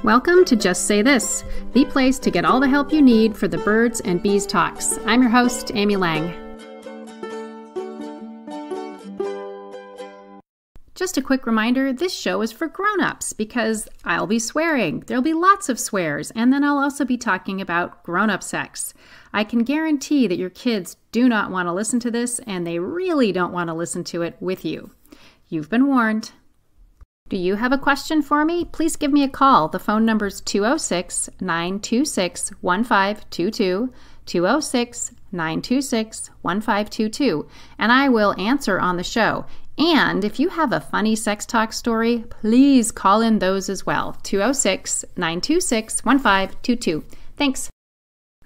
Welcome to Just Say This, the place to get all the help you need for the Birds and Bees Talks. I'm your host, Amy Lang. Just a quick reminder, this show is for grown-ups because I'll be swearing. There'll be lots of swears, and then I'll also be talking about grown-up sex. I can guarantee that your kids do not want to listen to this, and they really don't want to listen to it with you. You've been warned. Do you have a question for me? Please give me a call. The phone number is 206-926-1522, 206-926-1522, and I will answer on the show. And if you have a funny sex talk story, please call in those as well, 206-926-1522. Thanks.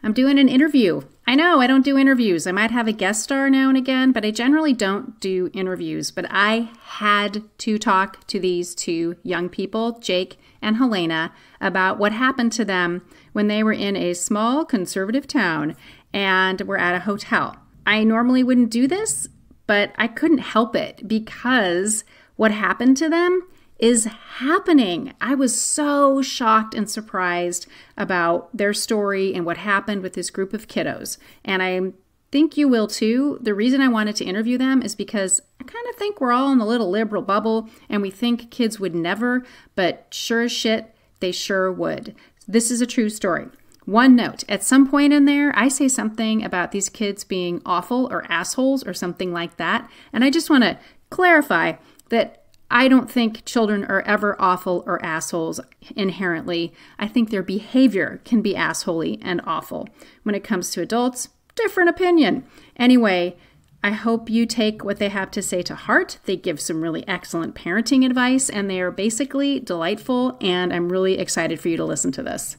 I'm doing an interview. I know I don't do interviews. I might have a guest star now and again, but I generally don't do interviews. But I had to talk to these two young people, Jake and Helena, about what happened to them when they were in a small conservative town and were at a hotel. I normally wouldn't do this, but I couldn't help it because what happened to them is happening. I was so shocked and surprised about their story and what happened with this group of kiddos. And I think you will too. The reason I wanted to interview them is because I kind of think we're all in a little liberal bubble and we think kids would never, but sure as shit, they sure would. This is a true story. One note, at some point in there, I say something about these kids being awful or assholes or something like that. And I just want to clarify that I don't think children are ever awful or assholes inherently. I think their behavior can be assholey and awful. When it comes to adults, different opinion. Anyway, I hope you take what they have to say to heart. They give some really excellent parenting advice, and they are basically delightful, and I'm really excited for you to listen to this.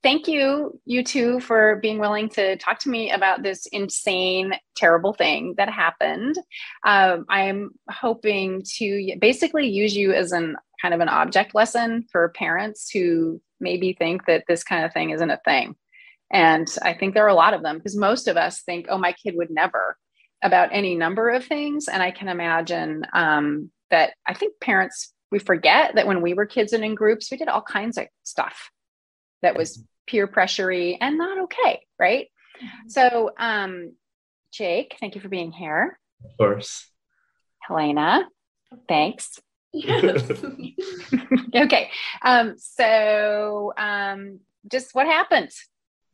Thank you, you two, for being willing to talk to me about this insane, terrible thing that happened. I'm hoping to basically use you as an kind of an object lesson for parents who maybe think that this kind of thing isn't a thing. And I think there are a lot of them because most of us think, oh, my kid would never about any number of things. And I can imagine that I think parents, we forget that when we were kids and in groups, we did all kinds of stuff that was peer pressure-y and not okay, right? Mm-hmm. So, Jake, thank you for being here. Of course. Helena, thanks. Yes. Okay. Just what happened?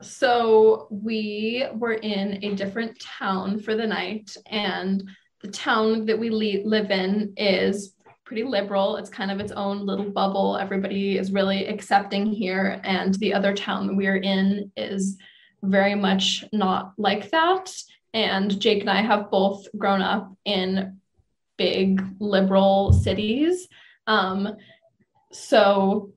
So we were in a different town for the night, and the town that we live in is pretty liberal. It's kind of its own little bubble. Everybody is really accepting here. And the other town that we're in is very much not like that. And Jake and I have both grown up in big liberal cities. So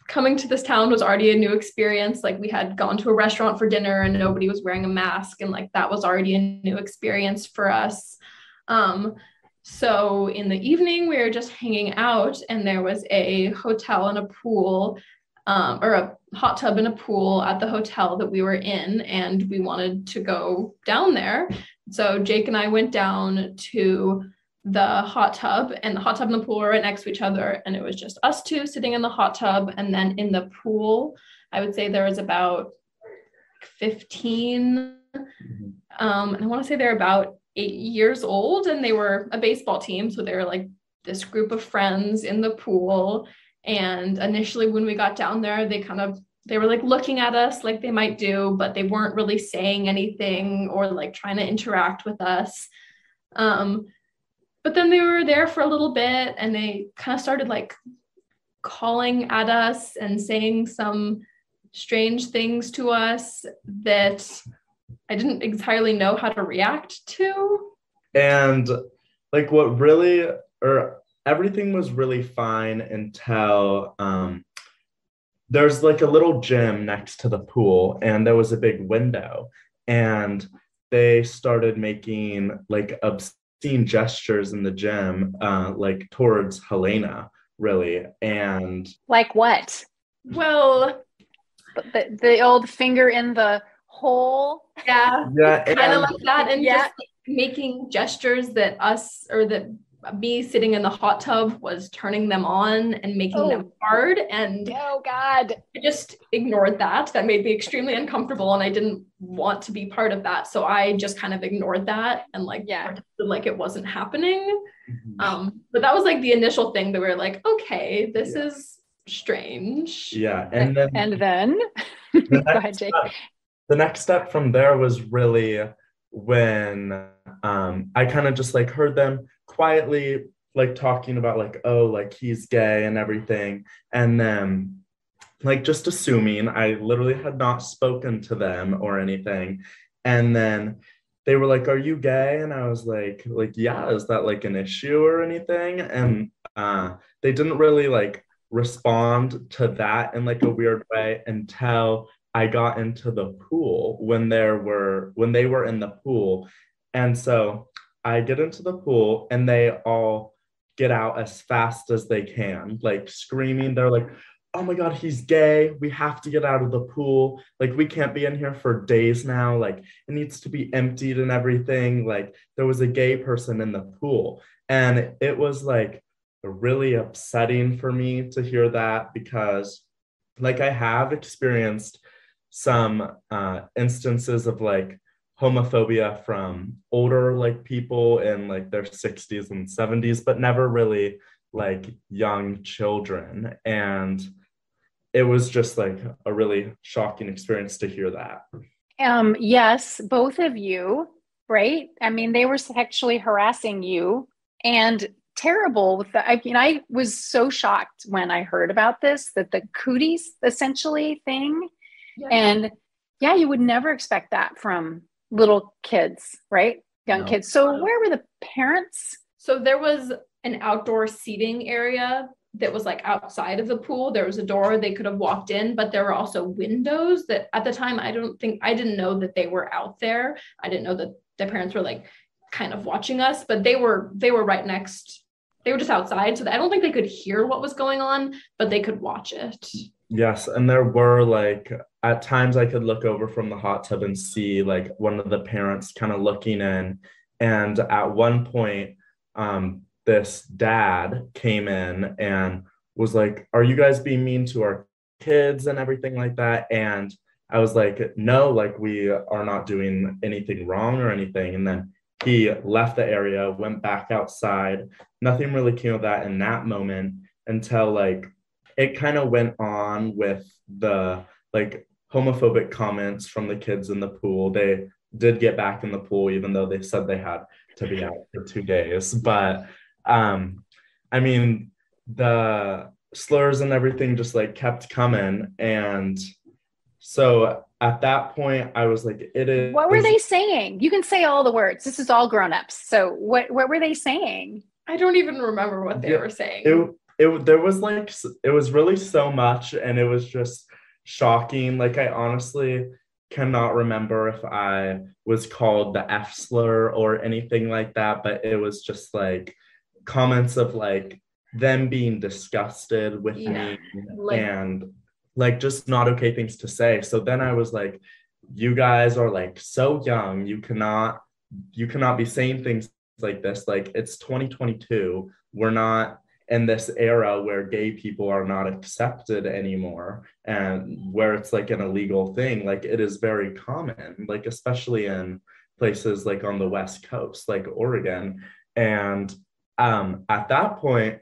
coming to this town was already a new experience. Like we had gone to a restaurant for dinner and nobody was wearing a mask. And like that was already a new experience for us. So in the evening, we were just hanging out and there was a hotel and a pool, or a hot tub and a pool at the hotel that we were in, and we wanted to go down there. So Jake and I went down to the hot tub, and the hot tub and the pool were right next to each other, and it was just us two sitting in the hot tub. And then in the pool, I would say there was about 15, and I want to say they're about 8 years old, and they were a baseball team. So they were like this group of friends in the pool. And initially when we got down there, they were like looking at us like they might do, but they weren't really saying anything or like trying to interact with us. But then they were there for a little bit and they kind of started like calling at us and saying some strange things to us that I didn't entirely know how to react to. And like everything was really fine until there's like a little gym next to the pool and there was a big window and they started making like obscene gestures in the gym, like towards Helena, really. And like what? Well, the old finger in the whole. Yeah. Yeah, Kind of and like that. And Yeah. just like, making gestures that me sitting in the hot tub was turning them on and making them hard. And oh God. I just ignored that. That made me extremely uncomfortable and I didn't want to be part of that. So I just kind of ignored that and pretended like it wasn't happening. But that was like the initial thing that we were like, okay, this is strange. Yeah. And then Go ahead, Jake. The next step from there was really when I kind of just like heard them quietly like talking about like, oh, like he's gay and everything. And then like just assuming, I literally had not spoken to them or anything. And then they were like, are you gay? And I was like, yeah, is that like an issue or anything? And they didn't really like respond to that in like a weird way until I got into the pool when they were in the pool. And so I get into the pool and they all get out as fast as they can, like screaming. They're like, oh my God, he's gay. We have to get out of the pool. Like, we can't be in here for days now. Like, it needs to be emptied and everything. Like, there was a gay person in the pool. And it was like really upsetting for me to hear that because like I have experienced some instances of like homophobia from older like people in like their 60s and 70s, but never really like young children. And it was just like a really shocking experience to hear that. Yes, both of you, right? I mean, they were sexually harassing you and terrible with the, I was so shocked when I heard about this, that the cooties essentially thing. Yeah. And yeah, you would never expect that from little kids, right? Young kids. So where were the parents? So there was an outdoor seating area that was like outside of the pool. There was a door they could have walked in, but there were also windows that at the time, I didn't know that they were out there. I didn't know that the parents were like kind of watching us, but they were right next. They were just outside. So I don't think they could hear what was going on, but they could watch it. Yes. And there were like, at times I could look over from the hot tub and see like one of the parents kind of looking in. And at one point, this dad came in and was like, are you guys being mean to our kids and everything like that? And I was like, no, like we are not doing anything wrong or anything. And then he left the area, went back outside. Nothing really came of that in that moment until like it kind of went on with the like homophobic comments from the kids in the pool. They did get back in the pool, even though they said they had to be out for 2 days. But I mean, the slurs and everything just like kept coming. And so at that point, I was like, it is. What were they saying? You can say all the words. This is all grown-ups. So what were they saying? I don't even remember what they were saying. There was like, it was really so much, and it was just shocking. Like, I honestly cannot remember if I was called the F slur or anything like that, but it was just like comments of like them being disgusted with me and like just not okay things to say. So then I was like, you guys are like so young, you cannot be saying things like this. Like, it's 2022. We're not in this era where gay people are not accepted anymore and where it's like an illegal thing. Like, it is very common, like especially in places like on the West Coast, like Oregon. And at that point,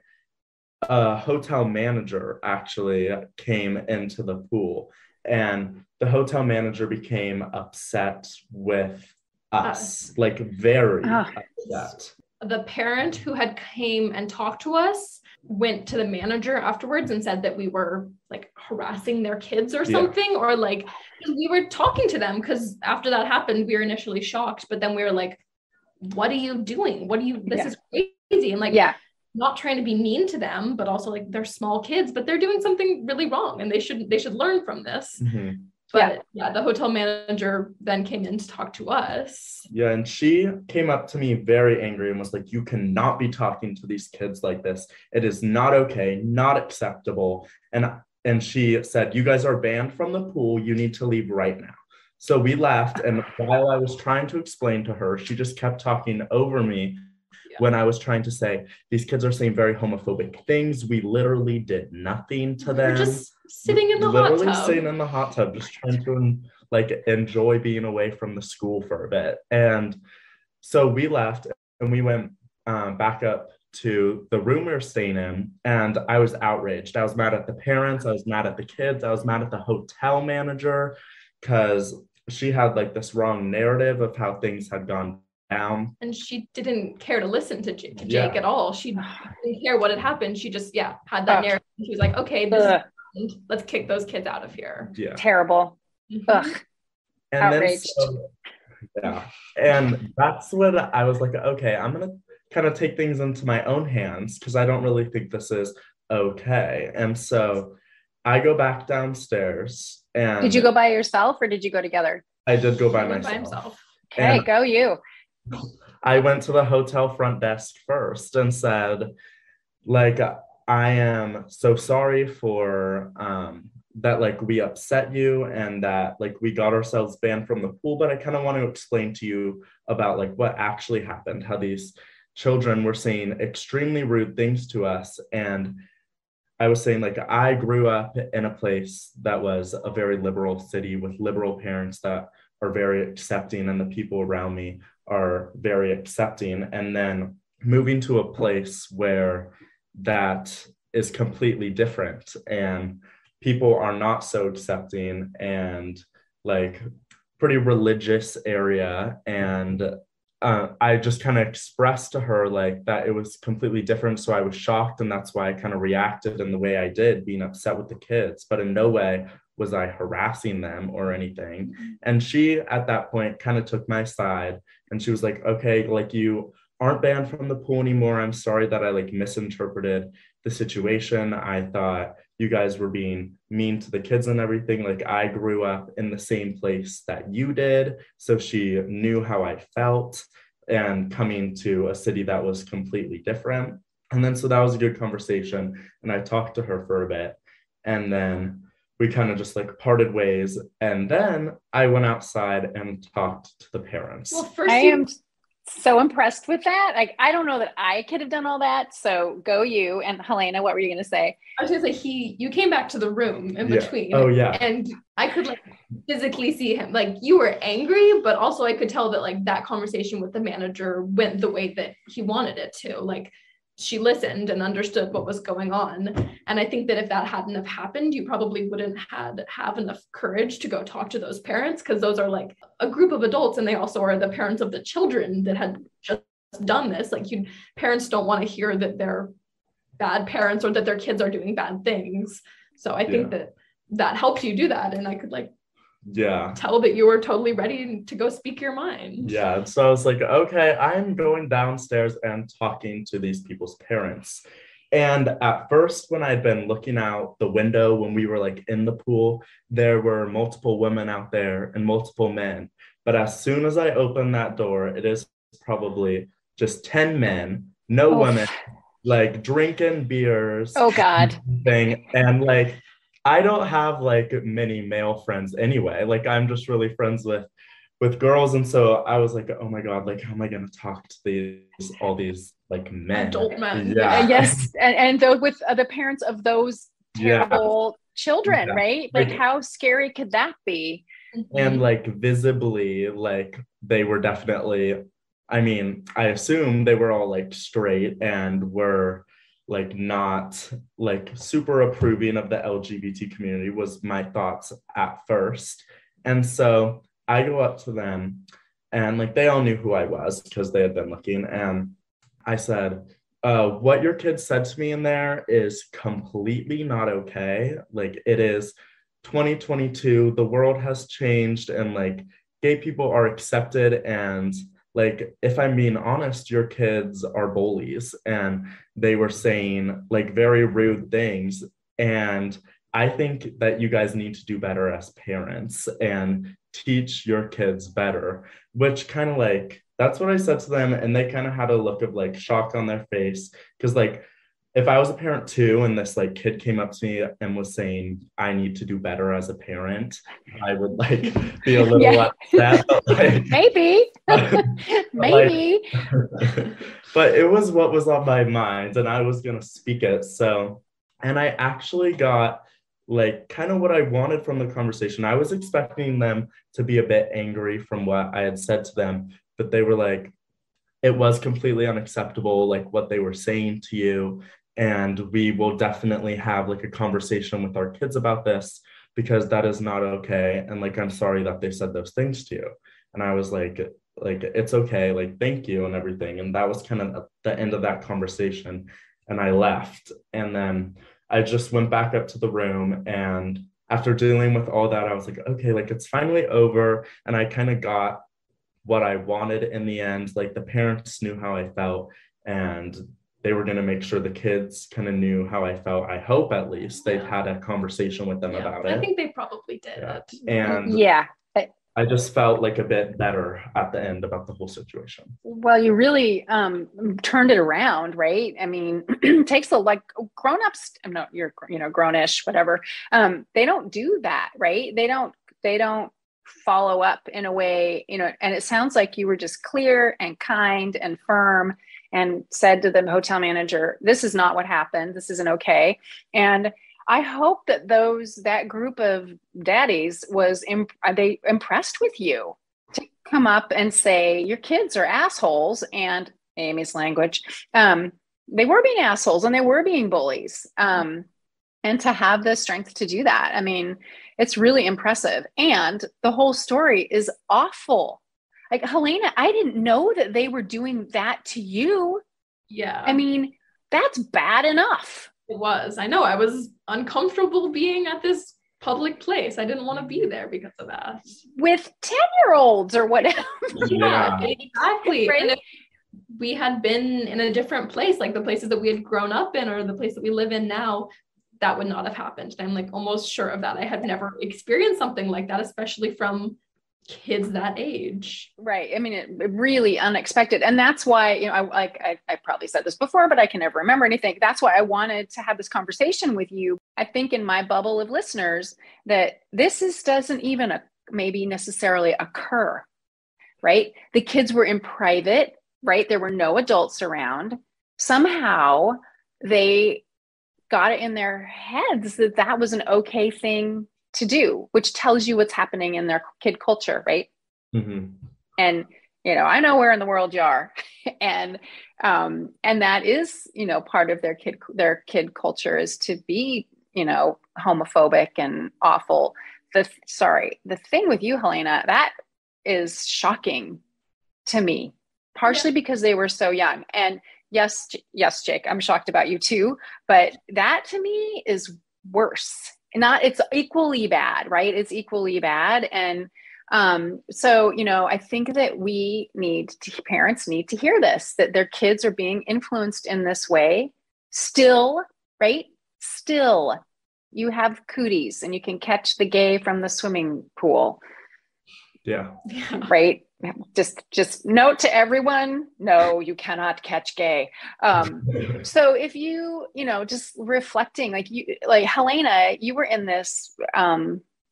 a hotel manager actually came into the pool, and the hotel manager became upset with us, like very upset. The parent who had came and talked to us went to the manager afterwards and said that we were like harassing their kids or something, or like we were talking to them, because after that happened, we were initially shocked, but then we were like, what are you doing? This is crazy. And like, not trying to be mean to them, but also like they're small kids, but they're doing something really wrong and they should learn from this. Mm-hmm. But the hotel manager then came in to talk to us. Yeah, and she came up to me very angry and was like, you cannot be talking to these kids like this. It is not okay, not acceptable. And she said, you guys are banned from the pool. You need to leave right now. So we left, and while I was trying to explain to her, she just kept talking over me when I was trying to say, these kids are saying very homophobic things. We literally did nothing to them. We're just sitting in the hot tub. Literally sitting in the hot tub, just trying to like enjoy being away from the school for a bit. And so we left and we went back up to the room we were staying in, and I was outraged. I was mad at the parents. I was mad at the kids. I was mad at the hotel manager because she had like this wrong narrative of how things had gone down. And she didn't care to listen to Jake at all. She didn't care what had happened. She just, had that narrative. She was like, okay, let's kick those kids out of here. Yeah. Terrible. Ugh. And outraged. And that's when I was like, okay, I'm going to kind of take things into my own hands because I don't really think this is okay. And so I go back downstairs. And did you go by yourself or did you go together? I did go by myself. Okay, go you. I went to the hotel front desk first and said, like, I am so sorry for that, like, we upset you and that, like, we got ourselves banned from the pool, but I kind of want to explain to you about, like, what actually happened, how these children were saying extremely rude things to us. And I was saying, like, I grew up in a place that was a very liberal city with liberal parents that are very accepting, and the people around me are very accepting. And then moving to a place where that is completely different and people are not so accepting and like pretty religious area. And I just kind of expressed to her like that it was completely different. So I was shocked, and that's why I kind of reacted in the way I did, being upset with the kids, but in no way was I harassing them or anything. And she at that point kind of took my side, and she was like, okay, like, you aren't banned from the pool anymore. I'm sorry that I like misinterpreted the situation. I thought you guys were being mean to the kids and everything. Like, I grew up in the same place that you did. So she knew how I felt, and coming to a city that was completely different. And then, so that was a good conversation. And I talked to her for a bit, and then we kind of just like parted ways. And then I went outside and talked to the parents. Well, first, I am so impressed with that. Like, I don't know that I could have done all that. So go you. And Helena, what were you going to say? I was going to say, you came back to the room in between. Oh, yeah. And I could like physically see him. Like, you were angry, but also I could tell that like that conversation with the manager went the way that he wanted it to. Like, she listened and understood what was going on. And I think that if that hadn't have happened, you probably wouldn't have enough courage to go talk to those parents, because those are like a group of adults, and they also are the parents of the children that had just done this. Like, parents don't want to hear that they're bad parents or that their kids are doing bad things. So I think that helps you do that. And I could like tell that you were totally ready to go speak your mind. Yeah. So I was like, okay, I'm going downstairs and talking to these people's parents. And at first, when I'd been looking out the window when we were like in the pool, there were multiple women out there and multiple men. But as soon as I opened that door, it is probably just 10 men, no women, like drinking beers. Oh God. And like, I don't have like many male friends anyway. Like, I'm just really friends with girls. And so I was like, oh my God, like, how am I going to talk to all these like men? Adult men. Yeah. Yes. And those with the parents of those terrible children, right? Like, how scary could that be? And like visibly, like, they were definitely, I mean, I assume they were all like straight and were like not like super approving of the LGBT community, was my thoughts at first. And so I go up to them, and like they all knew who I was because they had been looking. And I said, what your kids said to me in there is completely not okay. Like, it is 2022, the world has changed, and like gay people are accepted. And like, if I'm being honest, your kids are bullies, and they were saying like very rude things. And I think that you guys need to do better as parents and teach your kids better, which kind of like, that's what I said to them. And they kind of had a look of like shock on their face, because like if I was a parent too, and this like kid came up to me and was saying, I need to do better as a parent, I would like be a little upset. But, like, maybe. Maybe. But it was what was on my mind, and I was going to speak it. So, and I actually got like kind of what I wanted from the conversation. I was expecting them to be a bit angry from what I had said to them, but they were like, it was completely unacceptable, like what they were saying to you. And we will definitely have like a conversation with our kids about this, because that is not okay. And like, I'm sorry that they said those things to you. And I was like, it's okay, like, thank you and everything. And that was kind of the end of that conversation. And I left. And then I just went back up to the room, and after dealing with all that, I was like, okay, like it's finally over. And I kind of got what I wanted in the end. Like the parents knew how I felt, and they were going to make sure the kids kind of knew how I felt. I hope at least they've had a conversation with them about it. I think they probably did. And I just felt like a bit better at the end about the whole situation. Well, you really turned it around, right? I mean, it takes like grown-ups, no, you're, grown-ish, whatever. They don't do that, right? They don't follow up in a way, and it sounds like you were just clear and kind and firm and said to the hotel manager, this is not what happened. This isn't okay. And I hope that that group of daddies they impressed with you to come up and say, your kids are assholes, and Amy's language, they were being assholes and they were being bullies. And to have the strength to do that, I mean, it's really impressive. And the whole story is awful. Like, Helena, I didn't know that they were doing that to you. Yeah. I mean, that's bad enough. It was. I know. I was uncomfortable being at this public place. I didn't want to be there because of that. With 10-year-olds or whatever. Yeah, exactly. Right? And if we had been in a different place, like the places that we had grown up in or the place that we live in now, that would not have happened. I'm like almost sure of that. I had never experienced something like that, especially from kids that age. Right. I mean, it really unexpected. And that's why, I probably said this before, but I can never remember anything. That's why I wanted to have this conversation with you. I think in my bubble of listeners that doesn't even maybe necessarily occur, right? The kids were in private, right? There were no adults around. Somehow they got it in their heads that was an okay thing to do, which tells you what's happening in their kid culture, right? Mm-hmm. And I know where in the world you are, and that is part of their kid culture is to be homophobic and awful. The thing with you, Helena, that is shocking to me, partially because they were so young. And yes, Jake, I'm shocked about you too, but that to me is worse. It's equally bad, right? It's equally bad. And so, I think that parents need to hear this, that their kids are being influenced in this way still, right? Still, you have cooties and you can catch the gay from the swimming pool. Yeah. Right. Just note to everyone, no, you cannot catch gay. So if you just reflecting, like Helena, you were in this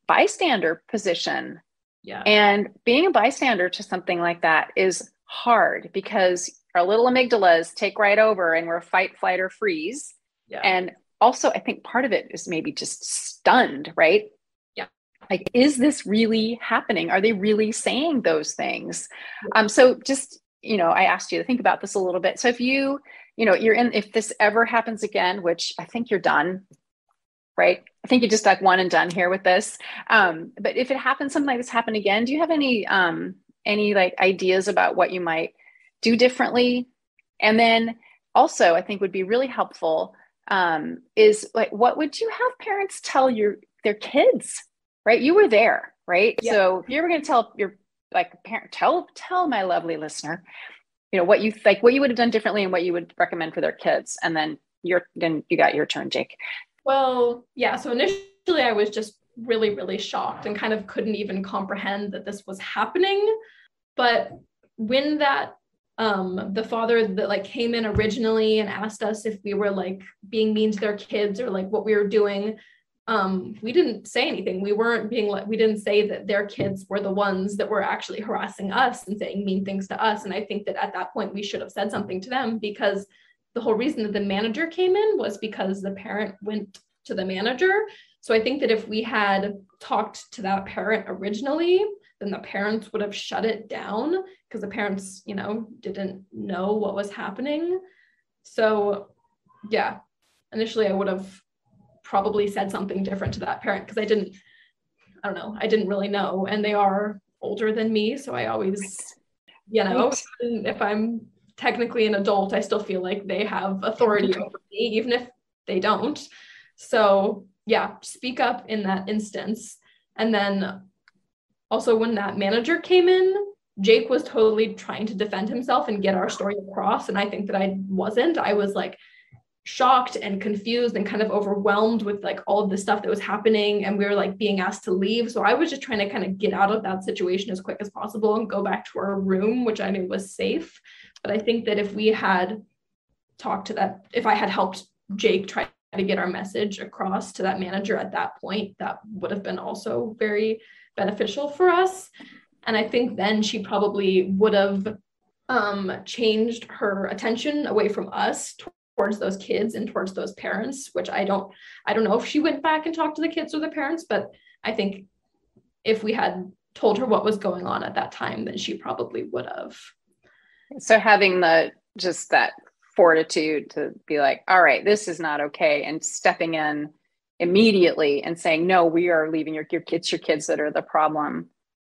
bystander position. Yeah. And being a bystander to something like that is hard because our little amygdalas take right over and we're fight, flight, or freeze. Yeah. And also I think part of it is maybe just stunned, right? Like, is this really happening? Are they really saying those things? So just, I asked you to think about this a little bit. So if if this ever happens again, which I think you're done, right? I think you just like one and done here with this. But if it happens, something like this happen again, do you have any like ideas about what you might do differently? And then also I think would be really helpful is like, what would you have parents tell their kids? Right? You were there, right? Yeah. So if you were going to tell your parent, tell my lovely listener, what you would have done differently and what you would recommend for their kids. And then you got your turn, Jake. Well, yeah. So initially I was just really, really shocked and kind of couldn't even comprehend that this was happening. But when that The father that like came in originally and asked us if we were like being mean to their kids or like what we were doing. We didn't say anything. We weren't being like, we didn't say that their kids were the ones that were actually harassing us and saying mean things to us. And I think that at that point we should have said something to them, because the whole reason that the manager came in was because the parent went to the manager. So I think that if we had talked to that parent originally, then the parents would have shut it down, because the parents, you know, didn't know what was happening. So yeah, initially I would have probably said something different to that parent, because I didn't really know. And they are older than me. So I always, you know, if I'm technically an adult, I still feel like they have authority over me, even if they don't. So yeah, speak up in that instance. And then also when that manager came in, Jake was totally trying to defend himself and get our story across. And I think that I wasn't. I was like shocked and confused and kind of overwhelmed with like all of the stuff that was happening. And we were like being asked to leave. So I was just trying to kind of get out of that situation as quick as possible and go back to our room, which I knew was safe. But I think that if we had talked to that, if I had helped Jake try to get our message across to that manager at that point, that would have been also very beneficial for us. And I think then she probably would have changed her attention away from us towards those kids and towards those parents, which I don't know if she went back and talked to the kids or the parents, but I think if we had told her what was going on at that time, then she probably would have. So having just that fortitude to be like, all right, this is not okay, and stepping in immediately and saying, no, we are leaving your kids that are the problem.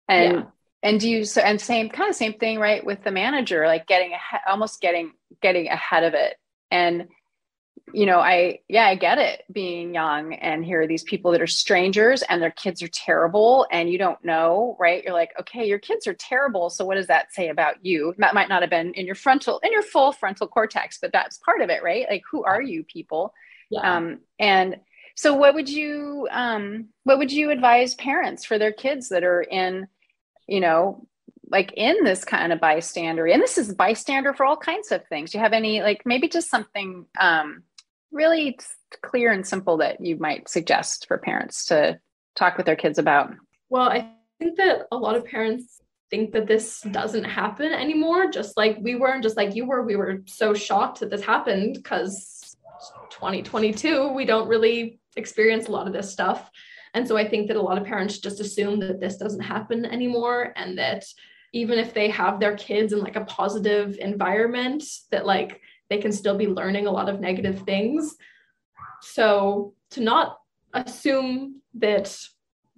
And same thing, right, with the manager, like getting ahead of it. And you know, I get it, being young and here are these people that are strangers and their kids are terrible and you don't know, right? You're like, okay, your kids are terrible. So what does that say about you? That might not have been in your full frontal cortex, but that's part of it, right? Like, who are you people? Yeah. And so what would you advise parents for their kids that are in, you know, like in this kind of bystander, and this is bystander for all kinds of things. Do you have any, like maybe just something really clear and simple that you might suggest for parents to talk with their kids about? Well, I think that a lot of parents think that this doesn't happen anymore, just like we were and just like you were. We were so shocked that this happened because 2022, we don't really experience a lot of this stuff. And so I think that a lot of parents just assume that this doesn't happen anymore, and that even if they have their kids in like a positive environment, that like they can still be learning a lot of negative things. So to not assume that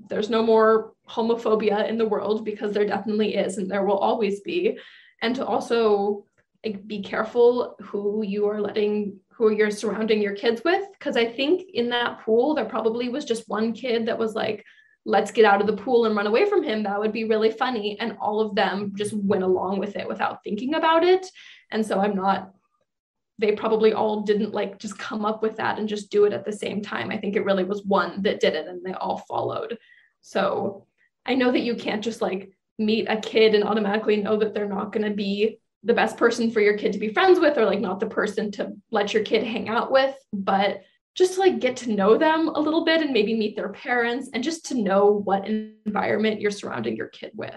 there's no more homophobia in the world, because there definitely is, and there will always be. And to also like, be careful who you're surrounding your kids with. Because I think in that pool, there probably was just one kid that was like, let's get out of the pool and run away from him. That would be really funny. And all of them just went along with it without thinking about it. And so they probably all didn't like just come up with that and just do it at the same time. I think it really was one that did it and they all followed. So I know that you can't just like meet a kid and automatically know that they're not going to be the best person for your kid to be friends with, or like not the person to let your kid hang out with, but just to like get to know them a little bit and maybe meet their parents and just to know what environment you're surrounding your kid with.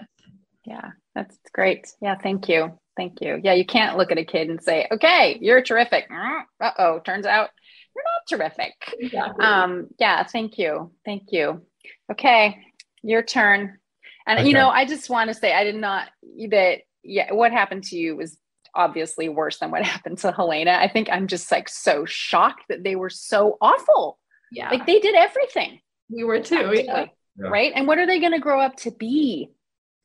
Yeah, that's great. Yeah, thank you. Thank you. Yeah, you can't look at a kid and say, okay, you're terrific. Uh-oh, turns out you're not terrific. Exactly. Yeah, thank you. Thank you. Okay, your turn. And, okay. You know, I just want to say what happened to you was obviously worse than what happened to Helena. I think I'm just like so shocked that they were so awful. Yeah. Like they did everything. We were too. Yeah. Right. And what are they going to grow up to be?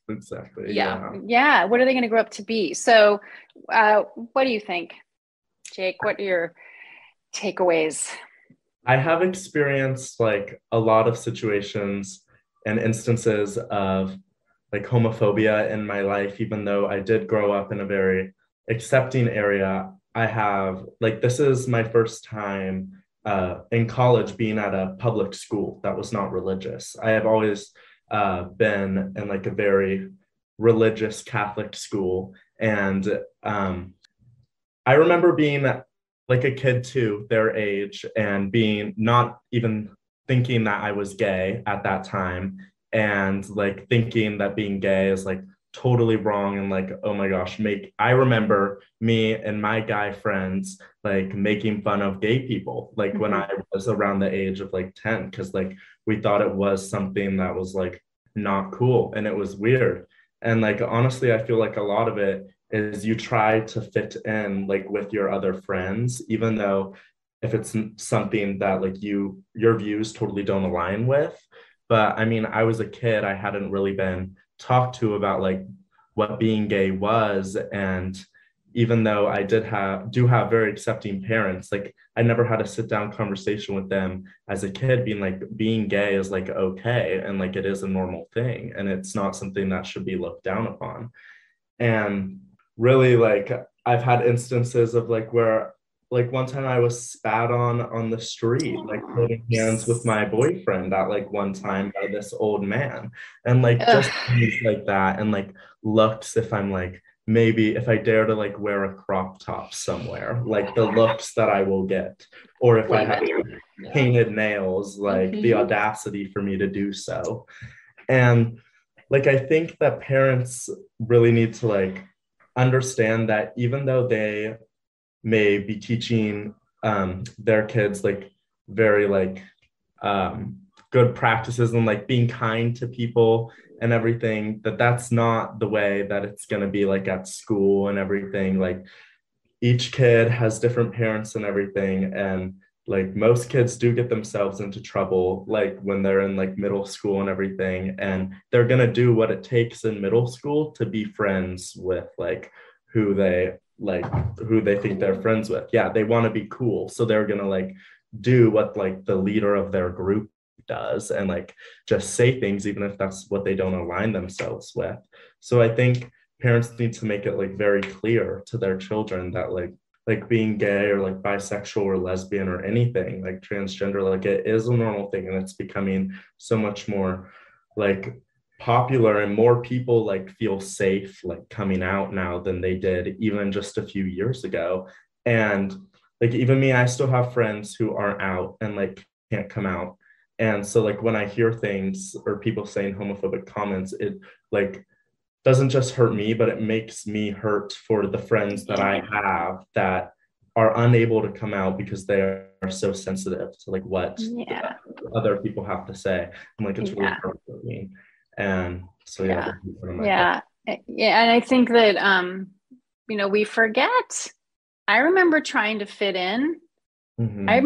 Exactly. Yeah. What are they going to grow up to be? So what do you think, Jake? What are your takeaways? I have experienced like a lot of situations and instances of like homophobia in my life, even though I did grow up in a very accepting area. I have like, this is my first time in college being at a public school that was not religious. I have always been in like a very religious Catholic school. And I remember being like a kid too, their age, and being not even thinking that I was gay at that time, and like thinking that being gay is like totally wrong, and like, oh my gosh, I remember me and my guy friends like making fun of gay people like when I was around the age of like 10, because like we thought it was something that was like not cool and it was weird. And like honestly, I feel like a lot of it is you try to fit in like with your other friends, even though if it's something that like your views totally don't align with. But I mean, I was a kid, I hadn't really been talked to about like what being gay was. And even though I do have very accepting parents, like I never had a sit down conversation with them as a kid being like, being gay is like okay, and like it is a normal thing and it's not something that should be looked down upon. And really, like I've had instances of like where like one time I was spat on the street, like holding hands with my boyfriend at like one time by this old man. And like just things like that, and like looks, if I'm like, maybe if I dare to like wear a crop top somewhere, like the looks that I will get, or if I have painted nails, like the audacity for me to do so. And like I think that parents really need to like understand that even though they may be teaching their kids like very like good practices and like being kind to people and everything, that's not the way that it's going to be like at school and everything. Like each kid has different parents and everything, and like most kids do get themselves into trouble like when they're in like middle school and everything, and they're going to do what it takes in middle school to be friends with like who they think they're friends with. Yeah, they want to be cool, so they're going to like do what like the leader of their group does and like just say things even if that's what they don't align themselves with. So I think parents need to make it like very clear to their children that like being gay or like bisexual or lesbian or anything like transgender, like it is a normal thing, and it's becoming so much more like popular, and more people like feel safe like coming out now than they did even just a few years ago. And like even me, I still have friends who aren't out and like can't come out. And so like when I hear things or people saying homophobic comments, it like doesn't just hurt me, but it makes me hurt for the friends that I have that are unable to come out because they are so sensitive to like what other people have to say. I'm like, it's really hurtful for me. And so yeah. And I think that we forget. I remember trying to fit in. I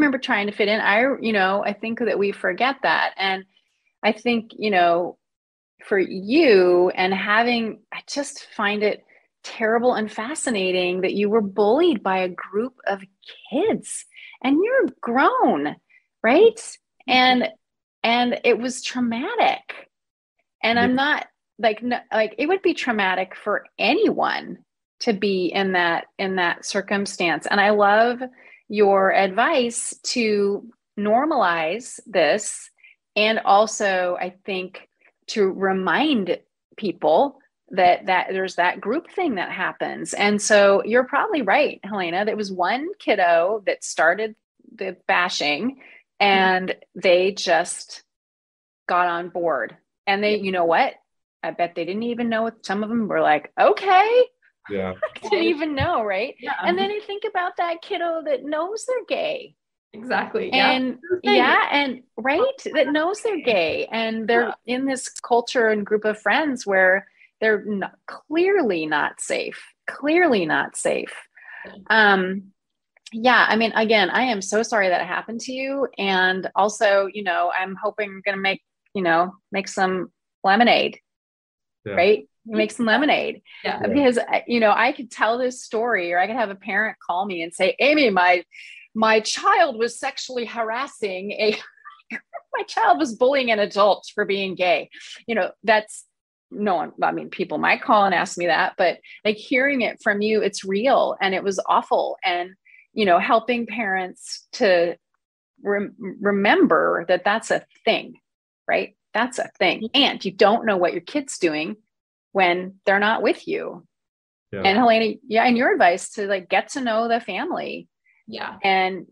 think that we forget that. And I think, for you and I just find it terrible and fascinating that you were bullied by a group of kids and you're grown, right? And it was traumatic. And I'm not like it would be traumatic for anyone to be in that circumstance. And I love your advice to normalize this, and also I think to remind people that there's that group thing that happens. And so you're probably right, Helena. There was one kiddo that started the bashing, and they just got on board. And they, you know what? I bet they didn't even know what. Some of them were like, okay. Yeah. I didn't even know, right? Yeah. And then I think about that kiddo that knows they're gay. Exactly. And and right, that knows they're gay, and they're in this culture and group of friends where they're clearly not safe. I mean, again, I am so sorry that it happened to you. And also, I'm hoping you're going to make some lemonade, right? Make some lemonade. Yeah. Because, I could tell this story, or I could have a parent call me and say, Amy, my child was sexually harassing my child was bullying an adult for being gay. That's no one, I mean, people might call and ask me that, but like hearing it from you, it's real and it was awful. And, helping parents to remember that that's a thing, right? That's a thing. And you don't know what your kid's doing when they're not with you. Yeah. And Helena, yeah, and your advice to like get to know the family. Yeah. And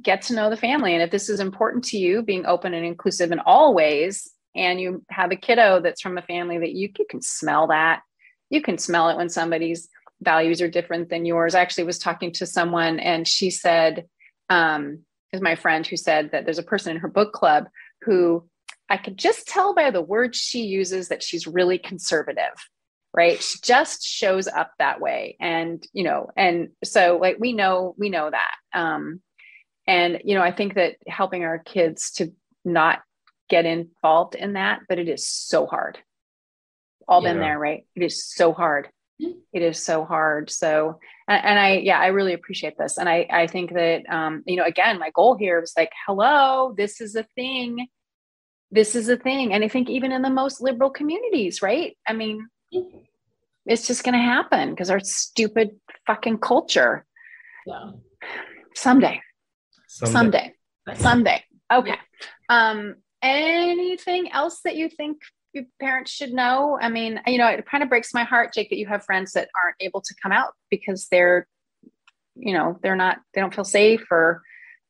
get to know the family. And if this is important to you, being open and inclusive in all ways, and you have a kiddo that's from a family that you can smell that. You can smell it when somebody's values are different than yours. I actually was talking to someone and she said, is my friend who said that there's a person in her book club who I could just tell by the words she uses that she's really conservative, right? She just shows up that way. And, and so like, we know that. And, I think that helping our kids to not get involved in that, but it is so hard. All been there, right? It is so hard. It is so hard. So, and I really appreciate this. And I think that, again, my goal here was like, hello, this is a thing. This is a thing. And I think even in the most liberal communities, right? I mean, it's just going to happen because our stupid fucking culture. Yeah. Someday. Okay. Yeah. Anything else that you think your parents should know? I mean, it kind of breaks my heart, Jake, that you have friends that aren't able to come out because they don't feel safe or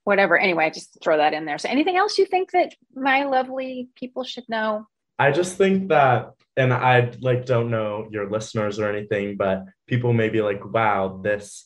whatever. Anyway, just throw that in there. So anything else you think that my lovely people should know? I just think that, and I don't know your listeners or anything, but people may be like, wow, this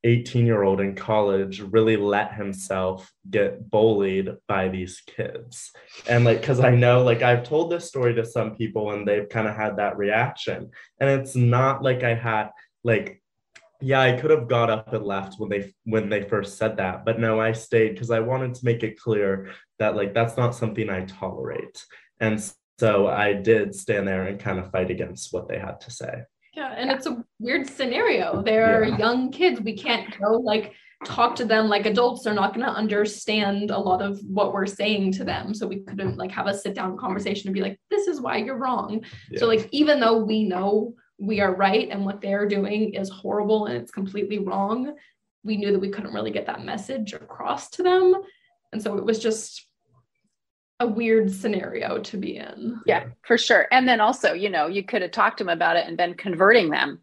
18-year-old in college really let himself get bullied by these kids. And because I know, I've told this story to some people and they've kind of had that reaction. And it's not like I had, I could have got up and left when they first said that, but no, I stayed because I wanted to make it clear that that's not something I tolerate. And so I did stand there and kind of fight against what they had to say. Yeah, and it's a weird scenario. They're young kids. We can't go talk to them like adults. They're not going to understand a lot of what we're saying to them. So we couldn't have a sit down conversation and be like, this is why you're wrong. Yeah. So even though we know we are right and what they're doing is horrible and it's completely wrong, we knew that we couldn't really get that message across to them. And so it was just a weird scenario to be in. Yeah, for sure. And then also, you could have talked to them about it and been converting them.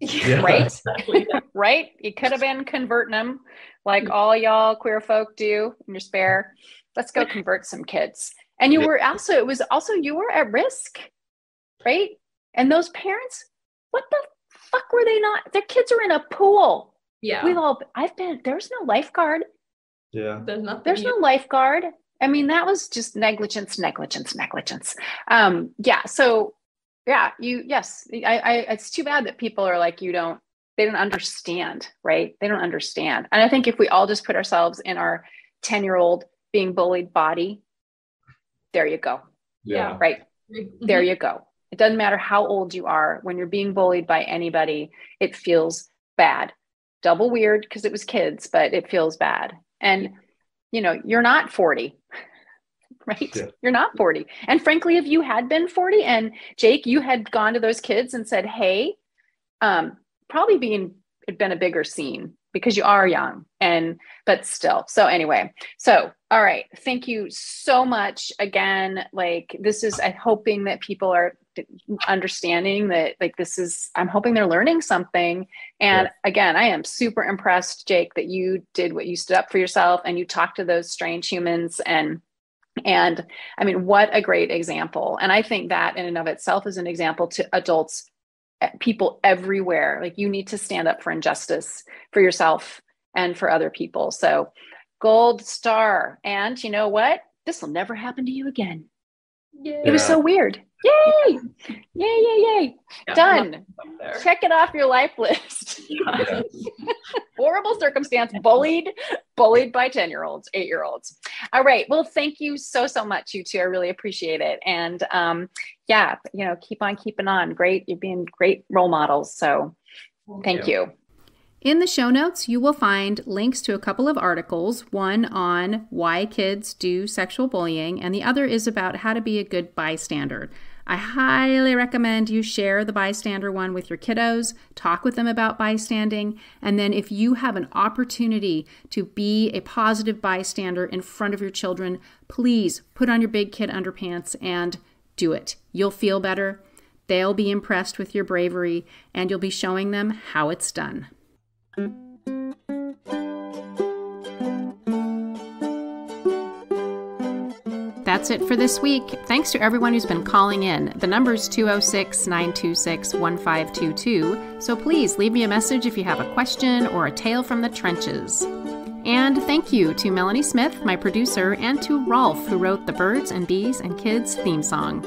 Yeah, right? Exactly. Right? You could have been converting them like all y'all queer folk do in your spare. Let's go convert some kids. And you were you were at risk, right? And those parents, what the fuck were they not? Their kids are in a pool. Yeah. There's no lifeguard. Yeah. There's no lifeguard. I mean, that was just negligence. So it's too bad that people are like, they don't understand, right? They don't understand. And I think if we all just put ourselves in our 10-year-old being bullied body, there you go. Yeah. Right. Mm-hmm. There you go. It doesn't matter how old you are. When you're being bullied by anybody, it feels bad. Double weird because it was kids, but it feels bad. And you're not 40, right? Yeah. You're not 40. And frankly, if you had been 40 and Jake, you had gone to those kids and said, hey, probably it'd been a bigger scene because you are young but still. So anyway, all right. Thank you so much again. I'm hoping that people are understanding that I'm hoping they're learning something. And again, I am super impressed, Jake, that you did what you stood up for yourself and you talked to those strange humans and I mean, what a great example. And I think that in and of itself is an example to adults, people everywhere. You need to stand up for injustice for yourself and for other people. So gold star. And you know what? This will never happen to you again. Yay. It was so weird. Yay. Yay. Yeah, done. Check it off your life list. Yeah. Horrible circumstance, bullied by 10-year-olds, 8-year-olds. All right. Well, thank you so much, you two. I really appreciate it. And keep on keeping on. Great. You're being great role models. So thank you. In the show notes, you will find links to a couple of articles, one on why kids do sexual bullying, and the other is about how to be a good bystander. I highly recommend you share the bystander one with your kiddos, talk with them about bystanding, and then if you have an opportunity to be a positive bystander in front of your children, please put on your big kid underpants and do it. You'll feel better. They'll be impressed with your bravery, and you'll be showing them how it's done. That's it for this week. Thanks to everyone who's been calling in. The number's 206-926-1522, so please leave me a message if you have a question or a tale from the trenches. And thank you to Melanie Smith, my producer, and to Rolf, who wrote the Birds and Bees and Kids theme song.